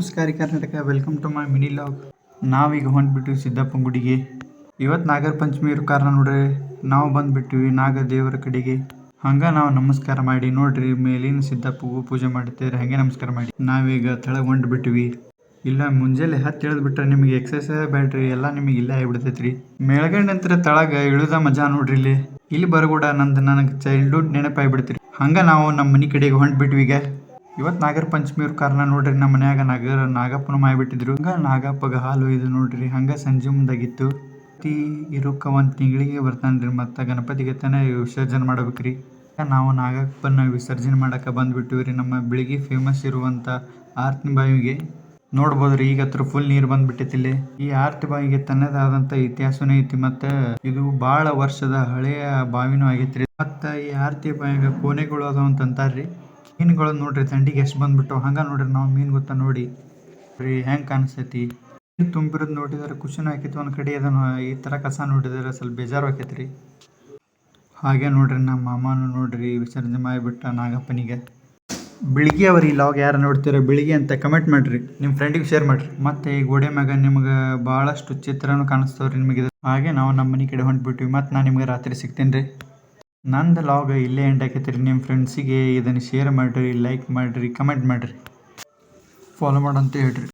ನಮಸ್ಕಾರ Karnataka, welcome to my mini log. ನಾವೀಗ ಹೊಂದ್ಬಿಟ್ಟಿವಿ ಸಿದ್ದಪ್ಪನ ಗುಡಿಗೆ. ಇವತ್ತು ನಾಗರ ಪಂಚಮಿ ಇರೋ ಕಾರಣ ನೋಡ್ರಿ ನಾವು ಬಂದ್ಬಿಟ್ಟಿವಿ ನಾಗ ದೇವರ ಕಡೆಗೆ. ಹಂಗ ನಾವು ನಮಸ್ಕಾರ ಮಾಡಿ ನೋಡ್ರಿ ಮೇಲಿನ ಸಿದ್ದಪ್ಪಗೂ ಪೂಜೆ ಮಾಡ್ತೇವೆ. ಹಂಗೆ ನಮಸ್ಕಾರ ಮಾಡಿ ನಾವೀಗ ತೆಳಗೆ ಹೊಂಟ್ಬಿಟ್ಟಿವಿ. ಇಲ್ಲ ಮುಂಜಾನೆ ಹತ್ತಿ ಇಳಿದ್ಬಿಟ್ರೆ ನಿಮಗೆ ಎಕ್ಸಸೈಸ್ ಬ್ಯಾಡ್ರಿ, ಎಲ್ಲ ನಿಮಗೆ ಇಲ್ಲೇ ಆಗಿಬಿಡ್ತೈತ್ರಿ. ಮೇಲ್ಗಡೆ ನಂತರ ತೆಳಗೆ ಇಳಿದ ಮಜಾ ನೋಡ್ರಿ. ಇಲ್ಲಿ ಬರಗೂಡ ನನಗೆ ಚೈಲ್ಡ್ಹುಡ್ ನೆನಪಾಗ್ಬಿಡ್ತೀರಿ. ಹಂಗ ನಾವು ನಮ್ಮ ಮನೆ ಕಡೆಗೆ ಹೊಂಟ್ಬಿಟ್ವಿ. ಈಗ ಇವತ್ತು ನಾಗರ ಪಂಚಮಿ ಇರೋ ಕಾರಣ ನೋಡ್ರಿ ನಮ್ಮ ಮನ್ಯಾಗ ನಾಗಪ್ಪನ ಮಾಡಿಬಿಟ್ಟಿದ್ರು. ಹಂಗ ನಾಗಪ್ಪಗೆ ಹಾಲು ಇದು ನೋಡ್ರಿ. ಹಂಗ ಸಂಜೆ ಮುಂದಾಗಿತ್ತು. ಇರೋಕ ಒಂದು ತಿಂಗಳಿಗೆ ಬರ್ತಾನ್ರಿ. ಮತ್ತು ಗಣಪತಿಗೆ ತಾನೇ ವಿಸರ್ಜನೆ ಮಾಡ್ಬೇಕ್ರಿ. ನಾವು ನಾಗಪ್ಪನ ವಿಸರ್ಜನೆ ಮಾಡಕ್ಕೆ ಬಂದ್ಬಿಟ್ಟಿವ್ರಿ ನಮ್ಮ ಬೆಳಿಗ್ಗೆ ಫೇಮಸ್ ಇರುವಂಥ ಆರತಿ ಬಾವಿಗೆ. ನೋಡ್ಬೋದ್ರಿ ಈಗ ಹತ್ರ ಫುಲ್ ನೀರು ಬಂದ್ಬಿಟ್ಟೈತಿ. ಇಲ್ಲಿ ಈ ಆರತಿ ಬಾವಿಗೆ ತನ್ನದೇ ಆದಂಥ ಇತಿಹಾಸನೂ ಐತಿ. ಮತ್ತು ಇದು ಭಾಳ ವರ್ಷದ ಹಳೆಯ ಬಾವಿನೂ ಆಗೈತ್ರಿ. ಮತ್ತು ಈ ಆರತಿ ಬಾವಿಗೆ ಕೋಣೆಗಳು ಅದಾವ ಅಂತ ಅಂತಾರ್ರಿ. ಮೀನುಗಳು ನೋಡ್ರಿ ದಂಡಿಗೆ ಎಷ್ಟು ಬಂದ್ಬಿಟ್ಟು. ಹಂಗೆ ನೋಡ್ರಿ ನಾವು ಮೀನು ಗೊತ್ತಾ ನೋಡಿ ಹೆಂಗೆ ಕಾಣಿಸ್ತೈತಿ. ನೀರು ತುಂಬಿರೋದು ನೋಡಿದ್ರೆ ಖುಷಿನೂ ಆಕೈತಿ. ಒಂದು ಕಡೆ ಅದನ್ನು ಈ ಥರ ಕಸ ನೋಡಿದ್ರೆ ಸ್ವಲ್ಪ ಬೇಜಾರು ಆಕೈತ್ರಿ. ಹಾಗೆ ನೋಡ್ರಿ ನಮ್ಮ ಮಾಮನೂ ನೋಡ್ರಿ ವಿಸರ್ಜನೆ ಮಾಡಿಬಿಟ್ಟ ನಾಗಪ್ಪನಿಗೆ. ಬೆಳಿಗ್ಗೆ ಅವ್ರು ಈ ಲಾಗ್ ಯಾರು ನೋಡ್ತೀರ ಬೆಳಿಗ್ಗೆ ಅಂತ ಕಮೆಂಟ್ ಮಾಡಿರಿ, ನಿಮ್ಮ ಫ್ರೆಂಡಿಗೆ ಶೇರ್ ಮಾಡಿರಿ. ಮತ್ತು ಈ ಗೋಡೆ ಮ್ಯಾಗ ನಿಮ್ಗೆ ಭಾಳಷ್ಟು ಚಿತ್ರನೂ ಕಾಣಿಸ್ತವ್ರಿ ನಿಮಗೆ. ಹಾಗೆ ನಾವು ನಮ್ಮ ಮನೆ ಕಡೆ ಹೊಂಟ್ಬಿಟ್ವಿ. ಮತ್ತು ನಾನು ನಿಮಗೆ ರಾತ್ರಿ ಸಿಗ್ತೀನಿ ರೀ. ನಂದು ಲಾಗ್ ಇಲ್ಲೇ ಎಂಡ್ ಆಕೈತಿ ರೀ. ನಿಮ್ಮ ಫ್ರೆಂಡ್ಸಿಗೆ ಇದನ್ನು ಶೇರ್ ಮಾಡಿರಿ, ಲೈಕ್ ಮಾಡಿರಿ, ಕಮೆಂಟ್ ಮಾಡಿರಿ, ಫಾಲೋ ಮಾಡಂತ ಹೇಳ್ರಿ.